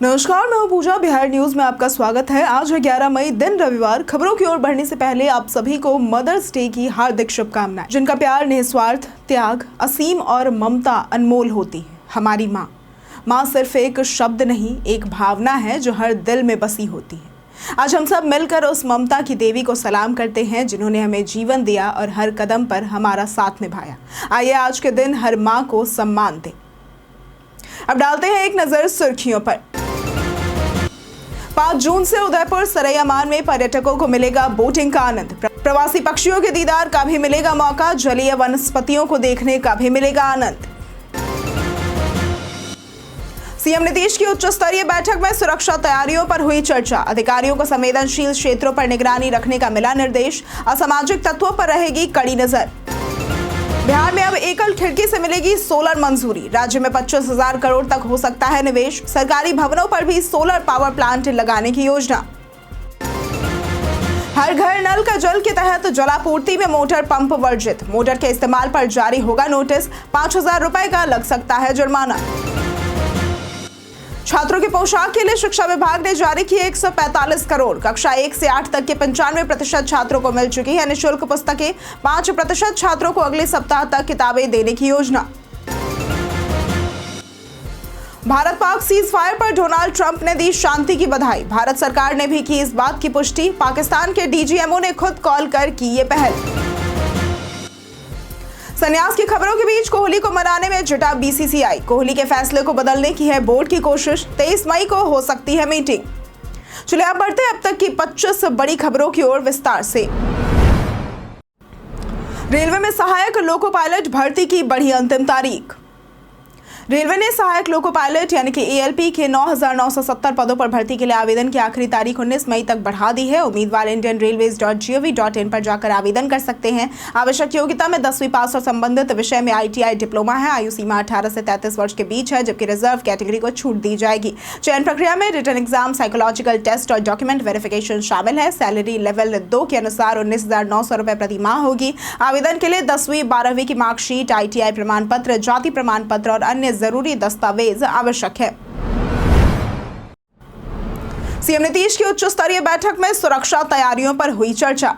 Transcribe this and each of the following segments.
नमस्कार, मैं हूं पूजा। बिहार न्यूज में आपका स्वागत है। आज है 11 मई, दिन रविवार। खबरों की ओर बढ़ने से पहले आप सभी को मदर्स डे की हार्दिक शुभकामनाएं। जिनका प्यार, निस्वार्थ त्याग, असीम और ममता अनमोल होती है। हमारी माँ सिर्फ एक शब्द नहीं, एक भावना है जो हर दिल में बसी होती है। आज हम सब मिलकर उस ममता की देवी को सलाम करते हैं जिन्होंने हमें जीवन दिया और हर कदम पर हमारा साथ निभाया। आइए आज के दिन हर माँ को सम्मान दें। अब डालते हैं एक नजर सुर्खियों पर। 5 जून से उदयपुर सरैया मान में पर्यटकों को मिलेगा बोटिंग का आनंद। प्रवासी पक्षियों के दीदार का भी मिलेगा मौका। जलीय वनस्पतियों को देखने का भी मिलेगा आनंद। सीएम नीतीश की उच्च स्तरीय बैठक में सुरक्षा तैयारियों पर हुई चर्चा। अधिकारियों को संवेदनशील क्षेत्रों पर निगरानी रखने का मिला निर्देश। असामाजिक तत्वों पर रहेगी कड़ी नजर। बिहार में अब एकल खिड़की से मिलेगी सोलर मंजूरी। राज्य में 25,000 करोड़ तक हो सकता है निवेश। सरकारी भवनों पर भी सोलर पावर प्लांट लगाने की योजना। हर घर नल का जल के तहत जलापूर्ति में मोटर पंप वर्जित। मोटर के इस्तेमाल पर जारी होगा नोटिस। 5,000 रुपए का लग सकता है जुर्माना। छात्रों के पोशाक के लिए शिक्षा विभाग ने जारी किए 145 करोड़। कक्षा 1 से 8 तक के 95% छात्रों को मिल चुकी है निःशुल्क पुस्तकें। 5% छात्रों को अगले सप्ताह तक किताबें देने की योजना। भारत पाक सीज फायर पर डोनाल्ड ट्रंप ने दी शांति की बधाई। भारत सरकार ने भी की इस बात की पुष्टि। पाकिस्तान के डीजीएमओ ने खुद कॉल कर की ये पहल। संन्यास की खबरों के बीच कोहली को मनाने में जुटा बीसीसीआई। कोहली के फैसले को बदलने की है बोर्ड की कोशिश। 23 मई को हो सकती है मीटिंग। चलिए अब बढ़ते हैं अब तक की 25 बड़ी खबरों की ओर विस्तार से। रेलवे में सहायक लोको पायलट भर्ती की बढ़ी अंतिम तारीख। रेलवे ने सहायक लोको पायलट यानी कि एएलपी के 9,970 पदों पर भर्ती के लिए आवेदन की आखिरी तारीख 19 मई तक बढ़ा दी है। उम्मीदवार indianrailways.gov.in पर जाकर आवेदन कर सकते हैं। आवश्यक योग्यता में 10वीं पास और संबंधित विषय में ITI डिप्लोमा है। आयु सीमा 18 से 33 वर्ष के बीच है, जबकि रिजर्व कैटेगरी को छूट दी जाएगी। चयन प्रक्रिया में रिटन एग्जाम, साइकोलॉजिकल टेस्ट और डॉक्यूमेंट वेरिफिकेशन शामिल है। सैलरी लेवल 2 के अनुसार 19,900 रुपए प्रति माह होगी। आवेदन के लिए 10वीं 12वीं की मार्कशीट, ITI प्रमाण पत्र, जाति प्रमाण पत्र और अन्य जरूरी दस्तावेज आवश्यक है। सीएम नीतीश की उच्च स्तरीय बैठक में सुरक्षा तैयारियों पर हुई चर्चा।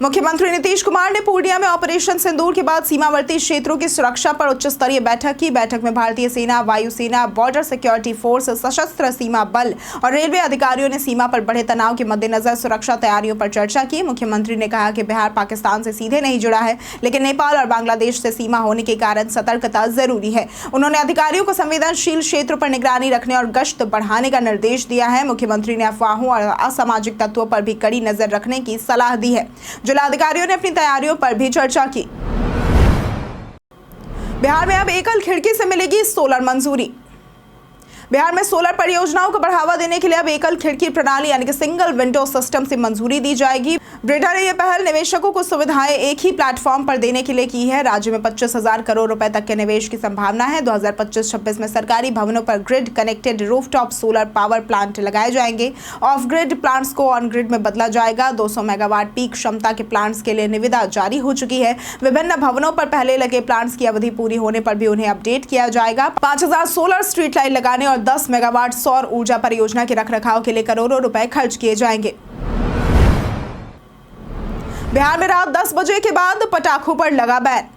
मुख्यमंत्री नीतीश कुमार ने पूर्णिया में ऑपरेशन सिंदूर के बाद सीमावर्ती क्षेत्रों की सुरक्षा पर उच्च स्तरीय बैठक की। बैठक में भारतीय सेना, वायुसेना, बॉर्डर सिक्योरिटी फोर्स, सशस्त्र सीमा बल और रेलवे अधिकारियों ने सीमा पर बढ़े तनाव के मद्देनजर सुरक्षा तैयारियों पर चर्चा की। मुख्यमंत्री ने कहा कि बिहार पाकिस्तान से सीधे नहीं जुड़ा है, लेकिन नेपाल और बांग्लादेश से सीमा होने के कारण सतर्कता जरूरी है। उन्होंने अधिकारियों को संवेदनशील क्षेत्रों पर निगरानी रखने और गश्त बढ़ाने का निर्देश दिया है। मुख्यमंत्री ने अफवाहों और असामाजिक तत्वों पर भी कड़ी नजर रखने की सलाह दी है। जिलाधिकारियों ने अपनी तैयारियों पर भी चर्चा की। बिहार में अब एकल खिड़की से मिलेगी सोलर मंजूरी। बिहार में सोलर परियोजनाओं को बढ़ावा देने के लिए अब एकल खिड़की प्रणाली यानी कि सिंगल विंडो सिस्टम से मंजूरी दी जाएगी। ब्रेडा ने यह पहल निवेशकों को सुविधाएं एक ही प्लेटफॉर्म पर देने के लिए की है। राज्य में 25,000 करोड़ रुपए तक के निवेश की संभावना है। 2025-26 में सरकारी भवनों पर grid connected rooftop solar power plant लगाए जाएंगे। ऑफ ग्रिड प्लांट्स को ऑन ग्रिड में बदला जाएगा। 200 मेगावाट पीक क्षमता के प्लांट्स के लिए निविदा जारी हो चुकी है। विभिन्न भवनों पर पहले लगे प्लांट्स की अवधि पूरी होने पर भी उन्हें अपडेट किया जाएगा। 5,000 सोलर स्ट्रीट लाइट लगाने और 10 मेगावाट सौर ऊर्जा परियोजना के रखरखाव के लिए करोड़ों रुपए खर्च किए जाएंगे। बिहार में रात 10 बजे के बाद पटाखों पर लगा बैन।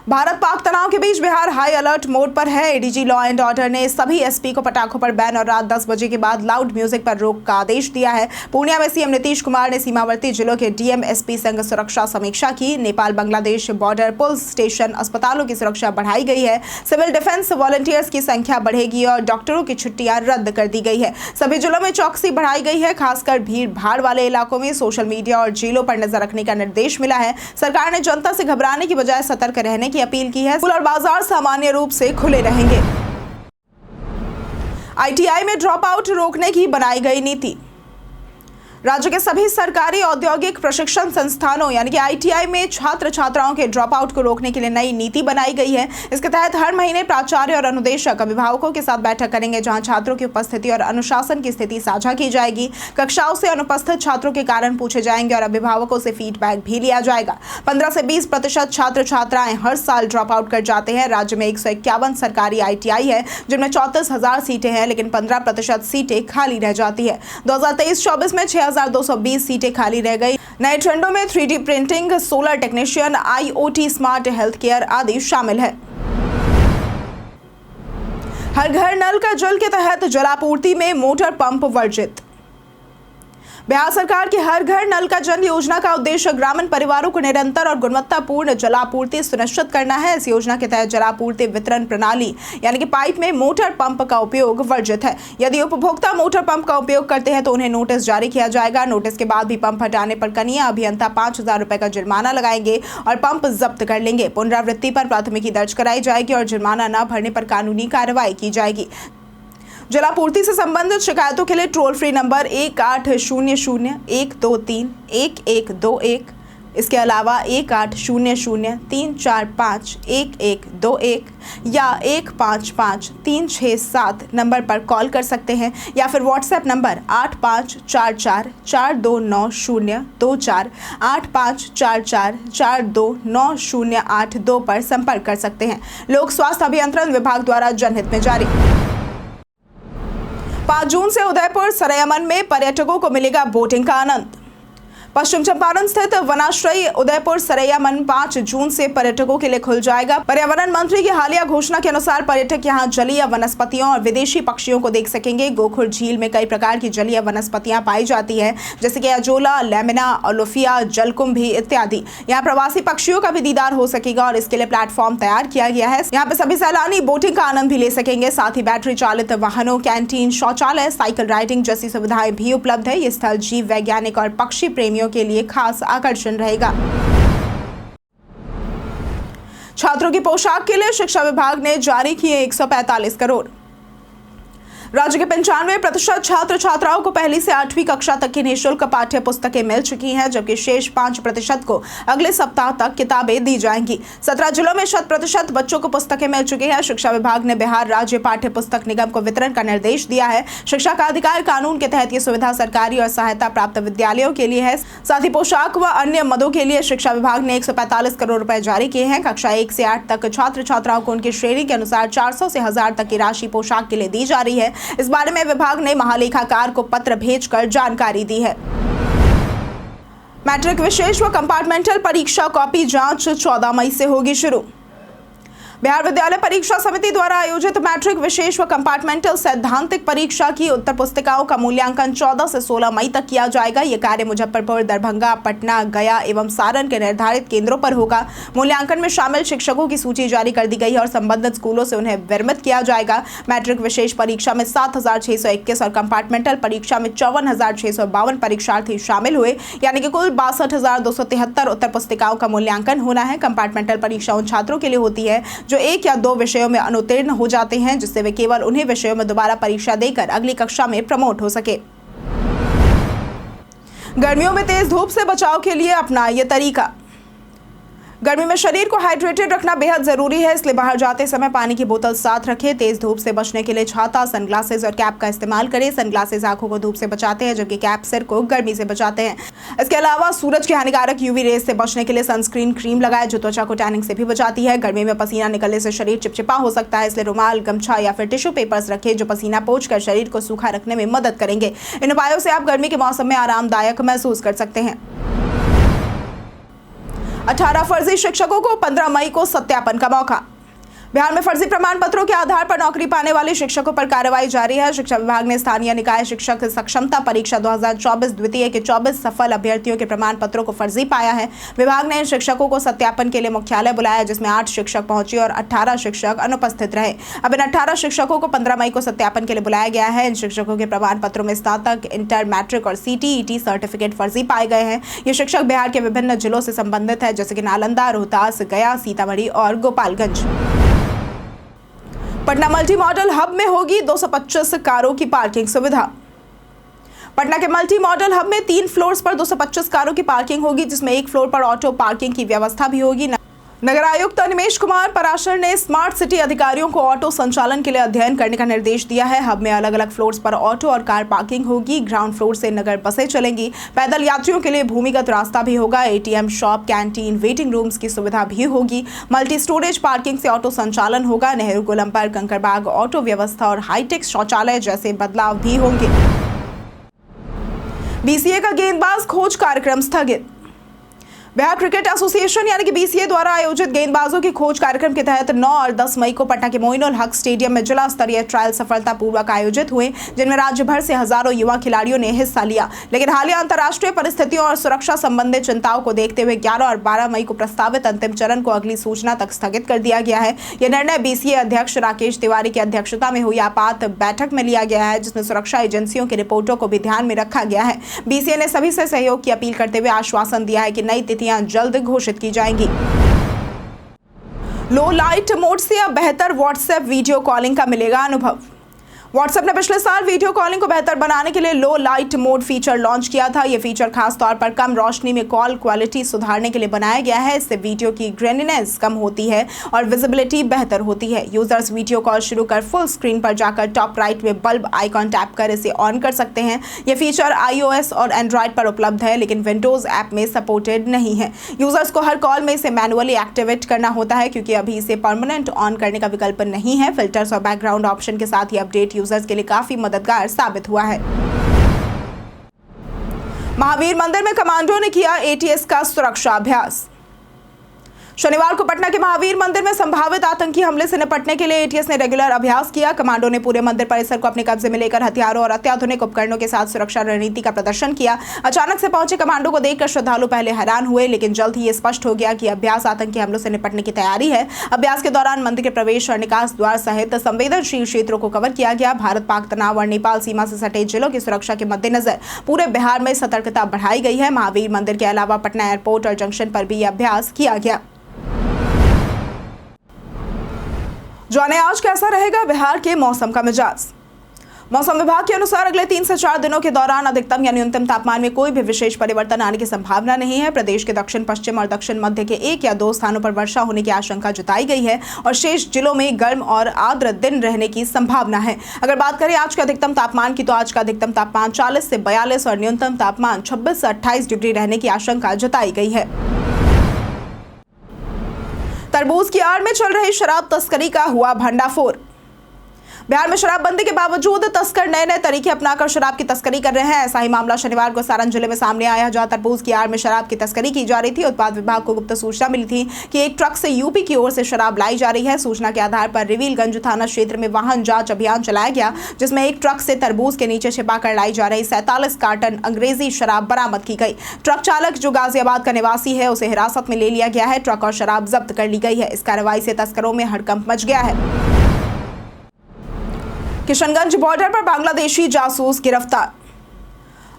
भारत पाक तनाव के बीच बिहार हाई अलर्ट मोड पर है। एडीजी लॉ एंड ऑर्डर ने सभी एसपी को पटाखों पर बैन और रात 10 बजे के बाद लाउड म्यूजिक पर रोक का आदेश दिया है। पूर्णिया में सीएम नीतीश कुमार ने सीमावर्ती जिलों के डीएम एसपी संग सुरक्षा समीक्षा की। Nepal Bangladesh border, police station, अस्पतालों की सुरक्षा बढ़ाई गई है। सिविल डिफेंस वॉलंटियर्स की संख्या बढ़ेगी और डॉक्टरों की छुट्टियां रद्द कर दी गई है। सभी जिलों में चौकसी बढ़ाई गई है। खासकर भीड़ भाड़ वाले इलाकों में सोशल मीडिया और जेलों पर नजर रखने का निर्देश मिला है। सरकार ने जनता से घबराने की बजाय सतर्क रहने की अपील की है। स्कूल और बाजार सामान्य रूप से खुले रहेंगे। ITI में ड्रॉप आउट रोकने की बनाई गई नीति। राज्य के सभी सरकारी औद्योगिक प्रशिक्षण संस्थानों यानी कि ITI में छात्र छात्राओं के ड्रॉप आउट को रोकने के लिए नई नीति बनाई गई है। इसके तहत हर महीने प्राचार्य और अनुदेशक अभिभावकों के साथ बैठक करेंगे, जहां छात्रों की उपस्थिति और अनुशासन की स्थिति साझा की जाएगी। कक्षाओं से अनुपस्थित छात्रों के कारण पूछे जाएंगे और अभिभावकों से फीडबैक भी लिया जाएगा। 15 से 20% छात्र छात्राएं हर साल ड्रॉप आउट कर जाते हैं। राज्य में 151 सरकारी ITI है, जिनमें 34,000 सीटें हैं, लेकिन 15% सीटें खाली रह जाती है। 2023-24 में 6,220 सीटें खाली रह गई। नए ट्रेंडों में 3D printing, solar technician, IoT, smart health care आदि शामिल है। हर घर नल का जल के तहत जलापूर्ति में मोटर पंप वर्जित। बिहार सरकार की हर घर नल का जल योजना का उद्देश्य ग्रामीण परिवारों को निरंतर और गुणवत्तापूर्ण जलापूर्ति सुनिश्चित करना है। इस योजना के तहत जलापूर्ति वितरण प्रणाली यानी कि पाइप में मोटर पंप का उपयोग वर्जित है। यदि उपभोक्ता मोटर पंप का उपयोग करते हैं तो उन्हें नोटिस जारी किया जाएगा। नोटिस के बाद भी पंप हटाने पर कनीय अभियंता 5,000 रुपए का जुर्माना लगाएंगे और पंप जब्त कर लेंगे। पुनरावृत्ति पर प्राथमिकी दर्ज कराई जाएगी और जुर्माना न भरने पर कानूनी कार्रवाई की जाएगी। जलापूर्ति से संबंधित शिकायतों के लिए टोल फ्री नंबर 1800-123-1121। इसके अलावा 1800-345-1121 या 155367 नंबर पर कॉल कर सकते हैं या फिर व्हाट्सएप नंबर 8544429024 8544429082 पर संपर्क कर सकते हैं। लोक स्वास्थ्य अभियंत्रण विभाग द्वारा जनहित में जारी। 5 जून से उदयपुर सरैयामन में पर्यटकों को मिलेगा बोटिंग का आनंद। पश्चिम चंपारण स्थित वनाश्रय उदयपुर सरैयामन 5 जून से पर्यटकों के लिए खुल जाएगा। पर्यावरण मंत्री की हालिया घोषणा के अनुसार पर्यटक यहां जलीय वनस्पतियों और विदेशी पक्षियों को देख सकेंगे। गोखुर झील में कई प्रकार की जलीय वनस्पतियां पाई जाती है, जैसे कि अजोला, लेमिना, ओलोफिया, जलकुंभी इत्यादि। यहाँ प्रवासी पक्षियों का भी दीदार हो सकेगा और इसके लिए प्लेटफॉर्म तैयार किया गया है। यहाँ पे सभी सैलानी बोटिंग का आनंद भी ले सकेंगे। साथ ही बैटरी चालित वाहनों, कैंटीन, शौचालय, साइकिल राइडिंग जैसी सुविधाएं भी उपलब्ध है। ये स्थल जीव वैज्ञानिक और पक्षी प्रेमियों के लिए खास आकर्षण रहेगा। छात्रों की पोशाक के लिए शिक्षा विभाग ने जारी किए 145 करोड़। राज्य के 95% छात्र छात्राओं को पहली से 8वीं कक्षा तक की निःशुल्क पाठ्य पुस्तकें मिल चुकी हैं, जबकि शेष 5% को अगले सप्ताह तक किताबें दी जाएंगी। 17 जिलों में 100% बच्चों को पुस्तकें मिल चुकी हैं। शिक्षा विभाग ने बिहार राज्य पाठ्य पुस्तक निगम को वितरण का निर्देश दिया है। शिक्षा का अधिकार कानून के तहत ये सुविधा सरकारी और सहायता प्राप्त विद्यालयों के लिए है। साथ ही पोशाक व अन्य मदों के लिए शिक्षा विभाग ने 145 करोड़ रुपए जारी किए हैं। कक्षा 1 से 8 तक छात्र छात्राओं को उनकी श्रेणी के अनुसार 400 से 1000 तक की राशि पोशाक के लिए दी जा रही है। इस बारे में विभाग ने महालेखाकार को पत्र भेजकर जानकारी दी है। मैट्रिक विशेष व कंपार्टमेंटल परीक्षा कॉपी जांच 14 मई से होगी शुरू। बिहार विद्यालय परीक्षा समिति द्वारा आयोजित मैट्रिक विशेष व कंपार्टमेंटल सैद्धांतिक परीक्षा की उत्तर पुस्तिकाओं का मूल्यांकन 14 से 16 मई तक किया जाएगा। यह कार्य मुजफ्फरपुर, दरभंगा, पटना, गया एवं सारण के निर्धारित केंद्रों पर होगा। मूल्यांकन में शामिल शिक्षकों की सूची जारी कर दी गई है और संबंधित स्कूलों से उन्हें विरमित किया जाएगा। मैट्रिक विशेष परीक्षा में 7,621 और कंपार्टमेंटल परीक्षा में 54,652 परीक्षार्थी शामिल हुए, यानी कि कुल 62,273 उत्तर पुस्तिकाओं का मूल्यांकन होना है। कंपार्टमेंटल परीक्षा उन छात्रों के लिए होती है जो 1 या 2 विषयों में अनुत्तीर्ण हो जाते हैं, जिससे वे केवल उन्हीं विषयों में दोबारा परीक्षा देकर अगली कक्षा में प्रमोट हो सके। गर्मियों में तेज धूप से बचाव के लिए अपना ये तरीका। गर्मी में शरीर को हाइड्रेटेड रखना बेहद जरूरी है, इसलिए बाहर जाते समय पानी की बोतल साथ रखें। तेज धूप से बचने के लिए छाता, सनग्लासेस और कैप का इस्तेमाल करें। सनग्लासेस आंखों को धूप से बचाते हैं, जबकि कैप सिर को गर्मी से बचाते हैं। इसके अलावा सूरज की हानिकारक यूवी रेज से बचने के लिए सनस्क्रीन क्रीम लगाएं, जो त्वचा को टैनिंग से भी बचाती है। गर्मी में पसीना निकलने से शरीर चिपचिपा हो सकता है, इसलिए रुमाल, गमछा या फिर टिश्यू पेपर्स रखें, जो पसीना पोंछकर शरीर को सूखा रखने में मदद करेंगे। इन उपायों से आप गर्मी के मौसम में आरामदायक महसूस कर सकते हैं। 18 फर्जी शिक्षकों को 15 मई को सत्यापन का मौका। बिहार में फर्जी प्रमाण पत्रों के आधार पर नौकरी पाने वाले शिक्षकों पर कार्रवाई जारी है। शिक्षा विभाग ने स्थानीय निकाय शिक्षक सक्षमता परीक्षा 2024 द्वितीय के 24 सफल अभ्यर्थियों के प्रमाण पत्रों को फर्जी पाया है। विभाग ने इन शिक्षकों को सत्यापन के लिए मुख्यालय बुलाया, जिसमें 8 शिक्षक पहुंचे और 18 शिक्षक अनुपस्थित रहे। अब इन 18 शिक्षकों को 15 मई को सत्यापन के लिए बुलाया गया है। इन शिक्षकों के प्रमाण पत्रों में स्नातक, इंटर, मैट्रिक और CTET सर्टिफिकेट फर्जी पाए गए हैं। ये शिक्षक बिहार के विभिन्न जिलों से संबंधित है, जैसे कि नालंदा, रोहतास, गया, सीतामढ़ी और Gopalganj. Patna multi modal hub में होगी 225 कारों की पार्किंग सुविधा। पटना के मल्टी मॉडल हब में 3 फ्लोर्स पर 225 कारों की पार्किंग होगी, जिसमें एक फ्लोर पर ऑटो पार्किंग की व्यवस्था भी होगी। नगर आयुक्त निमेश कुमार पराशर ने स्मार्ट सिटी अधिकारियों को ऑटो संचालन के लिए अध्ययन करने का निर्देश दिया है। हब में अलग अलग फ्लोर्स पर ऑटो और कार पार्किंग होगी। ग्राउंड फ्लोर से नगर बसें चलेंगी। पैदल यात्रियों के लिए भूमिगत रास्ता भी होगा। ATM, shop, canteen, waiting rooms की सुविधा भी होगी। मल्टी स्टोरेज पार्किंग से ऑटो संचालन होगा। नेहरू गोलंबर, कंकड़बाग ऑटो व्यवस्था और हाईटेक शौचालय जैसे बदलाव भी होंगे। बीसीए का गेंदबाज खोज कार्यक्रम स्थगित। बिहार क्रिकेट एसोसिएशन यानी कि बीसीए द्वारा आयोजित गेंदबाजों की खोज कार्यक्रम के तहत 9 और 10 मई को पटना के मोइनुल हक स्टेडियम में जिला स्तरीय ट्रायल सफलतापूर्वक आयोजित हुए, जिनमें राज्य भर से हजारों युवा खिलाड़ियों ने हिस्सा लिया। लेकिन हालिया अंतर्राष्ट्रीय परिस्थितियों और सुरक्षा संबंधी चिंताओं को देखते हुए 11 और 12 मई को प्रस्तावित अंतिम चरण को अगली सूचना तक स्थगित कर दिया गया है। यह निर्णय बीसीए अध्यक्ष राकेश तिवारी की अध्यक्षता में हुई आपात बैठक में लिया गया है, जिसमें सुरक्षा एजेंसियों की रिपोर्टों को भी ध्यान में रखा गया है। बीसीए ने सभी से सहयोग की अपील करते हुए आश्वासन दिया है कि नई तिथियां जल्द घोषित की जाएंगी। लो लाइट मोड से अब बेहतर व्हाट्सएप वीडियो कॉलिंग का मिलेगा अनुभव। व्हाट्सएप ने पिछले साल वीडियो कॉलिंग को बेहतर बनाने के लिए लो लाइट मोड फीचर लॉन्च किया था। यह फीचर खास तौर पर कम रोशनी में कॉल क्वालिटी सुधारने के लिए बनाया गया है। इससे वीडियो की ग्रेनीनेस कम होती है और विजिबिलिटी बेहतर होती है। यूजर्स वीडियो कॉल शुरू कर फुल स्क्रीन पर जाकर टॉप राइट में बल्ब आइकॉन टैप कर इसे ऑन कर सकते हैं। यह फीचर iOS और एंड्रॉइड पर उपलब्ध है, लेकिन विंडोज ऐप में सपोर्टेड नहीं है। यूजर्स को हर कॉल में इसे मैनुअली एक्टिवेट करना होता है, क्योंकि अभी इसे परमानेंट ऑन करने का विकल्प नहीं है। फिल्टर्स और बैकग्राउंड ऑप्शन के साथ ही अपडेट यूजर्स के लिए काफी मददगार साबित हुआ है। महावीर मंदिर में कमांडो ने किया एटीएस का सुरक्षा अभ्यास। शनिवार को पटना के महावीर मंदिर में संभावित आतंकी हमले से निपटने के लिए एटीएस ने रेगुलर अभ्यास किया। कमांडो ने पूरे मंदिर परिसर को अपने कब्जे में लेकर हथियारों और अत्याधुनिक उपकरणों के साथ सुरक्षा रणनीति का प्रदर्शन किया। अचानक से पहुंचे कमांडो को देखकर श्रद्धालु पहले हैरान हुए, लेकिन जल्द ही ये स्पष्ट हो गया कि अभ्यास आतंकी हमलों से निपटने की तैयारी है। अभ्यास के दौरान मंदिर के प्रवेश और निकास द्वार सहित संवेदनशील क्षेत्रों को कवर किया गया। भारत पाक तनाव और नेपाल सीमा से सटे जिलों की सुरक्षा के मद्देनजर पूरे बिहार में सतर्कता बढ़ाई गई है। महावीर मंदिर के अलावा पटना एयरपोर्ट और जंक्शन पर भी यह अभ्यास किया गया। जाने आज कैसा रहेगा बिहार के मौसम का मिजाज। मौसम विभाग के अनुसार अगले 3 से 4 दिनों के दौरान अधिकतम या न्यूनतम तापमान में कोई भी विशेष परिवर्तन आने की संभावना नहीं है। प्रदेश के दक्षिण पश्चिम और दक्षिण मध्य के 1 या 2 स्थानों पर वर्षा होने की आशंका जताई गई है और शेष जिलों में गर्म और आर्द्र दिन रहने की संभावना है। अगर बात करें आज के अधिकतम तापमान की, तो आज का अधिकतम तापमान 40 से 42 और न्यूनतम तापमान 26 से 28 डिग्री रहने की आशंका जताई गई है। तरबूज की आड़ में चल रही शराब तस्करी का हुआ भंडाफोड़। बिहार में शराबबंदी के बावजूद तस्कर नए नए तरीके अपनाकर शराब की तस्करी कर रहे हैं। ऐसा ही मामला शनिवार को सारण जिले में सामने आया, जहां तरबूज की आड़ में शराब की तस्करी की जा रही थी। उत्पाद विभाग को गुप्त सूचना मिली थी कि एक ट्रक से यूपी की ओर से शराब लाई जा रही है। सूचना के आधार पर रिवीलगंज थाना क्षेत्र में वाहन जांच अभियान चलाया गया, जिसमें एक ट्रक से तरबूज के नीचे छिपाकर लाई जा रही 47 कार्टन अंग्रेजी शराब बरामद की गई। ट्रक चालक, जो गाजियाबाद का निवासी है, उसे हिरासत में ले लिया गया है। ट्रक और शराब जब्त कर ली गई है। इस कार्रवाई से तस्करों में हड़कंप मच गया है। किशनगंज बॉर्डर पर बांग्लादेशी जासूस गिरफ्तार।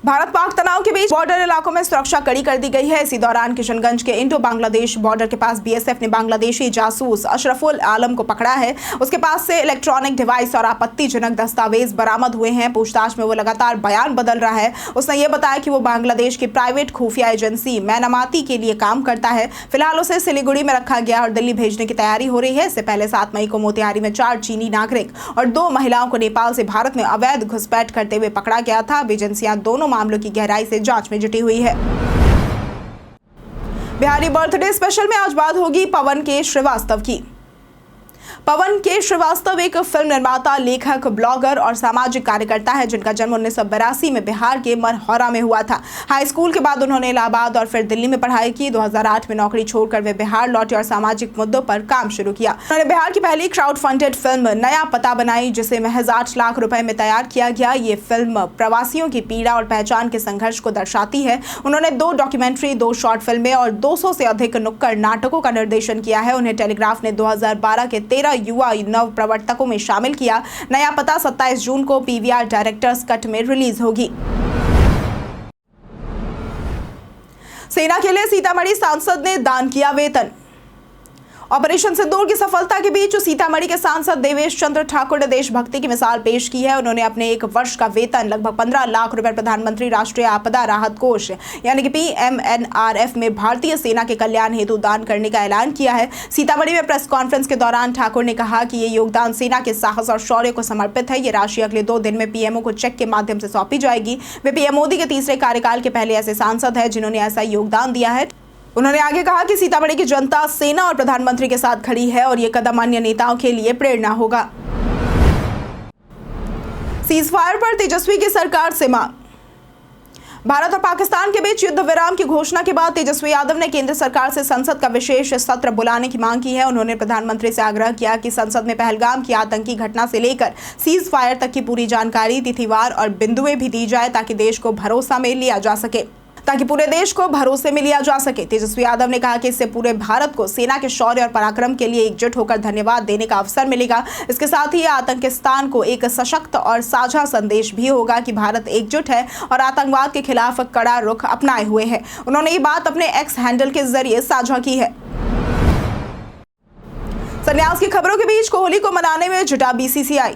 भारत पाक तनाव के बीच बॉर्डर इलाकों में सुरक्षा कड़ी कर दी गई है। इसी दौरान किशनगंज के इंडो बांग्लादेश बॉर्डर के पास बीएसएफ ने बांग्लादेशी जासूस अशरफुल आलम को पकड़ा है। उसके पास से इलेक्ट्रॉनिक डिवाइस और आपत्तिजनक दस्तावेज बरामद हुए हैं। पूछताछ में वो लगातार बयान बदल रहा है। उसने ये बताया कि वो बांग्लादेश की प्राइवेट खुफिया एजेंसी मैनामाती के लिए काम करता है। फिलहाल उसे सिलीगुड़ी में रखा गया और दिल्ली भेजने की तैयारी हो रही है। इससे पहले 7 मई को मोतिहारी में 4 चीनी नागरिक और 2 महिलाओं को नेपाल से भारत में अवैध घुसपैठ करते हुए पकड़ा गया था। अब एजेंसियां दोनों मामलों की गहराई से जांच में जुटी हुई है। बिहारी बर्थडे स्पेशल में आज बात होगी पवन के श्रीवास्तव की। पवन के श्रीवास्तव एक फिल्म निर्माता, लेखक, ब्लॉगर और सामाजिक कार्यकर्ता है, जिनका जन्म 1982 में बिहार के मरहौरा में हुआ था। हाई स्कूल के बाद उन्होंने इलाहाबाद और फिर दिल्ली में पढ़ाई की। 2008 में नौकरी छोड़कर वे बिहार लौटे और सामाजिक मुद्दों पर काम शुरू किया। उन्होंने बिहार की पहली क्राउड फंडेड फिल्म नया पता बनाई, जिसे महज 8 लाख रुपए में तैयार किया गया। ये फिल्म प्रवासियों की पीड़ा और पहचान के संघर्ष को दर्शाती है। उन्होंने 2 डॉक्यूमेंट्री, 2 शॉर्ट फिल्में और 200 से अधिक नुक्कड़ नाटकों का निर्देशन किया है। उन्हें टेलीग्राफ ने 2012 के 13 युवा नव प्रवर्तकों में शामिल किया। नया पता 27 जून को पीवीआर डायरेक्टर्स कट में रिलीज होगी। सेना के लिए सीतामढ़ी सांसद ने दान किया वेतन। ऑपरेशन सिंदूर की सफलता के बीच सीतामढ़ी के सांसद देवेश चंद्र ठाकुर ने देशभक्ति की मिसाल पेश की है। उन्होंने अपने 1 वर्ष का वेतन लगभग 15 लाख रुपए प्रधानमंत्री राष्ट्रीय आपदा राहत कोष यानी कि PMNRF में भारतीय सेना के कल्याण हेतु दान करने का ऐलान किया है। सीतामढ़ी में प्रेस कॉन्फ्रेंस के दौरान ठाकुर ने कहा कि ये योगदान सेना के साहस और शौर्य को समर्पित है। ये राशि अगले 2 दिन में पीएमओ को चेक के माध्यम से सौंपी जाएगी। वे पीएम मोदी के तीसरे कार्यकाल के पहले ऐसे सांसद हैं जिन्होंने ऐसा योगदान दिया है। उन्होंने आगे कहा कि सीतामढ़ी की जनता सेना और प्रधानमंत्री के साथ खड़ी है और ये कदम अन्य नेताओं के लिए प्रेरणा होगा। सीज फायर पर तेजस्वी की सरकार से मांग। भारत और पाकिस्तान के बीच युद्ध विराम की घोषणा के बाद तेजस्वी यादव ने केंद्र सरकार से संसद का विशेष सत्र बुलाने की मांग की है। उन्होंने प्रधानमंत्री से आग्रह किया कि संसद में पहलगाम की आतंकी घटना से लेकर सीज फायर तक की पूरी जानकारी तिथिवार और बिंदुएं भी दी जाए ताकि पूरे देश को भरोसे में लिया जा सके। तेजस्वी यादव ने कहा कि इससे पूरे भारत को सेना के शौर्य और पराक्रम के लिए एकजुट होकर धन्यवाद देने का अवसर मिलेगा। इसके साथ ही आतंकिस्तान को एक सशक्त और साझा संदेश भी होगा कि भारत एकजुट है और आतंकवाद के खिलाफ कड़ा रुख अपनाए हुए है। उन्होंने ये बात अपने एक्स हैंडल के जरिए साझा की है। संन्यास की खबरों के बीच कोहली को मनाने में जुटा BCCI।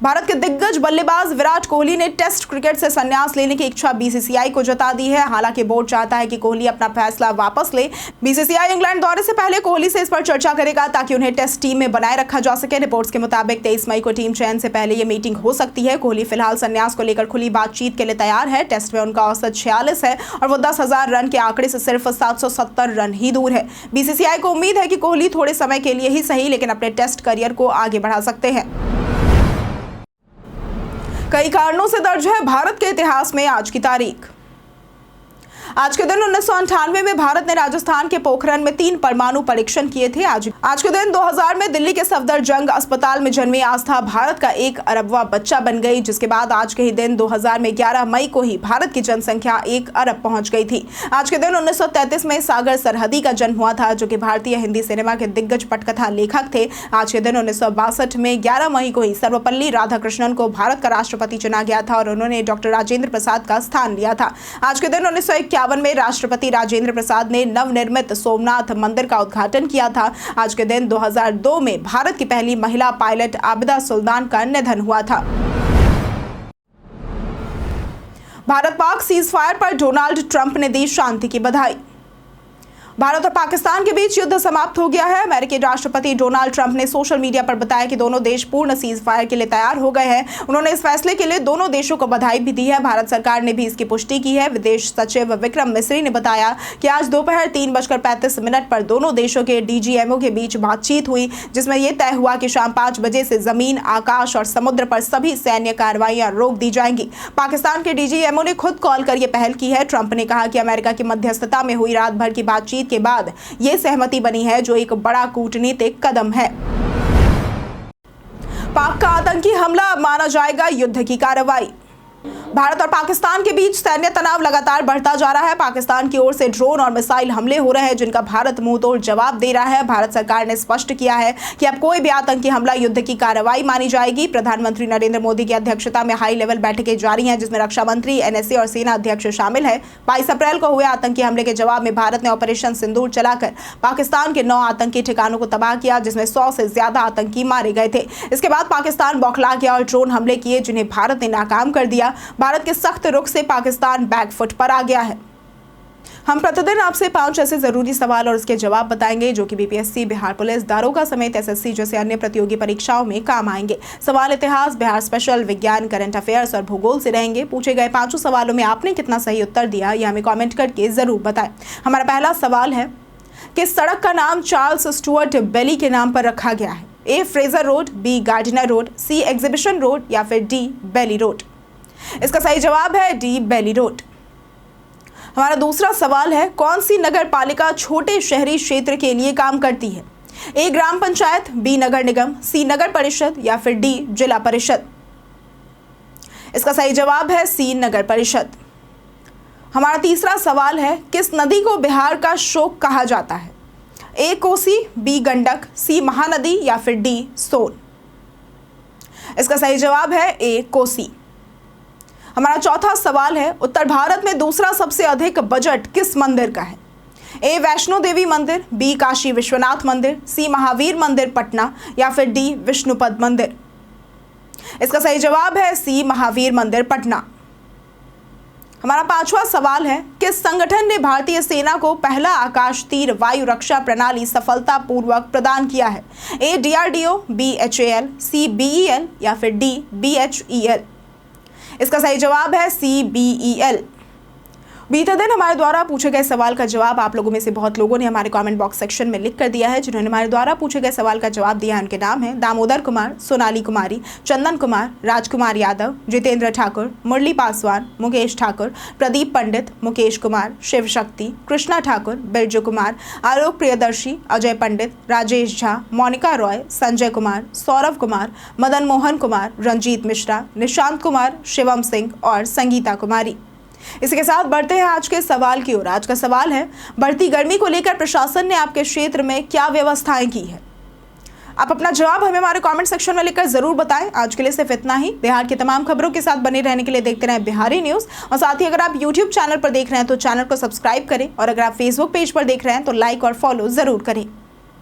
भारत के दिग्गज बल्लेबाज विराट कोहली ने टेस्ट क्रिकेट से संन्यास लेने की इच्छा BCCI को जता दी है। हालांकि बोर्ड चाहता है कि कोहली अपना फैसला वापस ले। BCCI इंग्लैंड दौरे से पहले कोहली से इस पर चर्चा करेगा ताकि उन्हें टेस्ट टीम में बनाए रखा जा सके। रिपोर्ट्स के मुताबिक 23 मई को टीम चयन से पहले ये मीटिंग हो सकती है। कोहली फिलहाल संन्यास को लेकर खुली बातचीत के लिए तैयार है। टेस्ट में उनका औसत 46 है और वो 10,000 रन के आंकड़े से सिर्फ 770 रन ही दूर है। BCCI को उम्मीद है कि कोहली थोड़े समय के लिए ही सही लेकिन अपने टेस्ट करियर को आगे बढ़ा सकते हैं। कई कारणों से दर्ज है भारत के इतिहास में आज की तारीख। आज के दिन 1998 में भारत ने राजस्थान के पोखरण में 3 परमाणु परीक्षण किए थे। आज के दिन 2000 में दिल्ली के सफदरजंग अस्पताल में जन्मी आस्था भारत का 1 अरबवां बच्चा बन गई, जिसके बाद आज के ही दिन 2000 में 11 मई को ही भारत की जनसंख्या 1 अरब पहुंच गई थी। आज के दिन 1933 में सागर सरहदी का जन्म हुआ था, जो कि भारतीय हिंदी सिनेमा के दिग्गज पटकथा लेखक थे। आज के दिन 1962 में 11 मई को ही सर्वपल्ली राधाकृष्णन को भारत का राष्ट्रपति चुना गया था और उन्होंने डॉक्टर राजेंद्र प्रसाद का स्थान लिया था। आज के दिन 1951 में राष्ट्रपति राजेंद्र प्रसाद ने नवनिर्मित सोमनाथ मंदिर का उद्घाटन किया था। आज के दिन 2002 में भारत की पहली महिला पायलट आबिदा सुल्तान का निधन हुआ था। भारत पाक सीज फायर पर डोनाल्ड ट्रंप ने दी शांति की बधाई। भारत और पाकिस्तान के बीच युद्ध समाप्त हो गया है। अमेरिकी राष्ट्रपति डोनाल्ड ट्रंप ने सोशल मीडिया पर बताया कि दोनों देश पूर्ण सीज फायर के लिए तैयार हो गए हैं। उन्होंने इस फैसले के लिए दोनों देशों को बधाई भी दी है। भारत सरकार ने भी इसकी पुष्टि की है। विदेश सचिव विक्रम मिस्री ने बताया कि आज दोपहर 3:35 पर दोनों देशों के DGMO के बीच बातचीत हुई, जिसमें यह तय हुआ कि शाम 5 बजे से जमीन, आकाश और समुद्र पर सभी सैन्य कार्रवाइयां रोक दी जाएंगी। पाकिस्तान के DGMO ने खुद कॉल कर यह पहल की है। ट्रंप ने कहा कि अमेरिका की मध्यस्थता में हुई रात भर की बातचीत के बाद यह सहमति बनी है, जो एक बड़ा कूटनीतिक कदम है। पाक का आतंकी हमला अब माना जाएगा युद्ध की कार्रवाई। भारत और पाकिस्तान के बीच सैन्य तनाव लगातार बढ़ता जा रहा है। पाकिस्तान की ओर से ड्रोन और मिसाइल हमले हो रहे हैं, जिनका भारत मुंहतोड़ जवाब दे रहा है। भारत सरकार ने स्पष्ट किया है कि अब कोई भी आतंकी हमला युद्ध की कार्रवाई मानी जाएगी। प्रधानमंत्री नरेंद्र मोदी की अध्यक्षता में हाई लेवल बैठकें जारी हैं, जिसमें रक्षा मंत्री, NSA और सेना अध्यक्ष शामिल है। 22 अप्रैल को हुए आतंकी हमले के जवाब में भारत ने ऑपरेशन सिंदूर चलाकर पाकिस्तान के 9 आतंकी ठिकानों को तबाह किया, जिसमें 100 से ज्यादा आतंकी मारे गए थे। इसके बाद पाकिस्तान बौखला गया और ड्रोन हमले किए, जिन्हें भारत ने नाकाम कर दिया। भारत के सख्त रुख से पाकिस्तान बैकफुट पर आ गया है। हम प्रतिदिन आपसे 5 ऐसे जरूरी सवाल और उसके जवाब बताएंगे जो कि BPSC, बिहार पुलिस, दारोगा समेत SSC जैसे अन्य प्रतियोगी परीक्षाओं में काम आएंगे। सवाल इतिहास, बिहार स्पेशल, विज्ञान, करंट अफेयर्स और भूगोल से रहेंगे। पूछे गए 5 सवालों में आपने कितना सही उत्तर दिया, यह हमें कमेंट करके जरूर बताएं। हमारा पहला सवाल है, किस सड़क का नाम चार्ल्स स्टुअर्ट बेली के नाम पर रखा गया है? A Fraser road, B Gardiner road, C exhibition road या फिर D बेली रोड? इसका सही जवाब है D बेली रोड। हमारा दूसरा सवाल है, कौन सी नगर पालिका छोटे शहरी क्षेत्र के लिए काम करती है? A gram panchayat, B Nagar Nigam, C नगर परिषद या फिर D जिला परिषद? इसका सही जवाब है C नगर परिषद। हमारा तीसरा सवाल है, किस नदी को बिहार का शोक कहा जाता है? A Kosi, B Gandak, C Mahanadi या फिर D सोन? इसका सही जवाब है A कोसी। हमारा चौथा सवाल है, उत्तर भारत में दूसरा सबसे अधिक बजट किस मंदिर का है? ए वैष्णो देवी मंदिर, बी काशी विश्वनाथ मंदिर, सी महावीर मंदिर पटना या फिर डी विष्णुपद मंदिर। इसका सही जवाब है सी महावीर मंदिर पटना। हमारा पांचवा सवाल है, किस संगठन ने भारतीय सेना को पहला आकाश तीर वायु रक्षा प्रणाली सफलतापूर्वक प्रदान किया है? ए DRDO, बी HAL, सी BEL या फिर डी BHEL। इसका सही जवाब है सी BEL। बीते दिन हमारे द्वारा पूछे गए सवाल का जवाब आप लोगों में से बहुत लोगों ने हमारे कमेंट बॉक्स सेक्शन में लिख कर दिया है। जिन्होंने हमारे द्वारा पूछे गए सवाल का जवाब दिया है उनके नाम है दामोदर कुमार, सोनाली कुमारी, चंदन कुमार, राजकुमार यादव, जितेंद्र ठाकुर, मुरली पासवान, मुकेश ठाकुर, प्रदीप पंडित, मुकेश कुमार, शिव शक्ति, कृष्णा ठाकुर, बिरजू कुमार, आलोक प्रियदर्शी, अजय पंडित, राजेश झा, मोनिका रॉय, संजय कुमार, सौरभ कुमार, मदन मोहन कुमार, रंजीत मिश्रा, निशांत कुमार, शिवम सिंह और संगीता कुमारी। इसी के साथ बढ़ते हैं आज के सवाल की ओर। आज का सवाल है, बढ़ती गर्मी को लेकर प्रशासन ने आपके क्षेत्र में क्या व्यवस्थाएं की है? आप अपना जवाब हमें हमारे कमेंट सेक्शन में लिखकर जरूर बताएं। आज के लिए सिर्फ इतना ही। बिहार की तमाम खबरों के साथ बने रहने के लिए देखते रहें बिहारी न्यूज। और साथ ही अगर आप यूट्यूब चैनल पर देख रहे हैं तो चैनल को सब्सक्राइब करें और अगर आप फेसबुक पेज पर देख रहे हैं तो लाइक और फॉलो जरूर करें।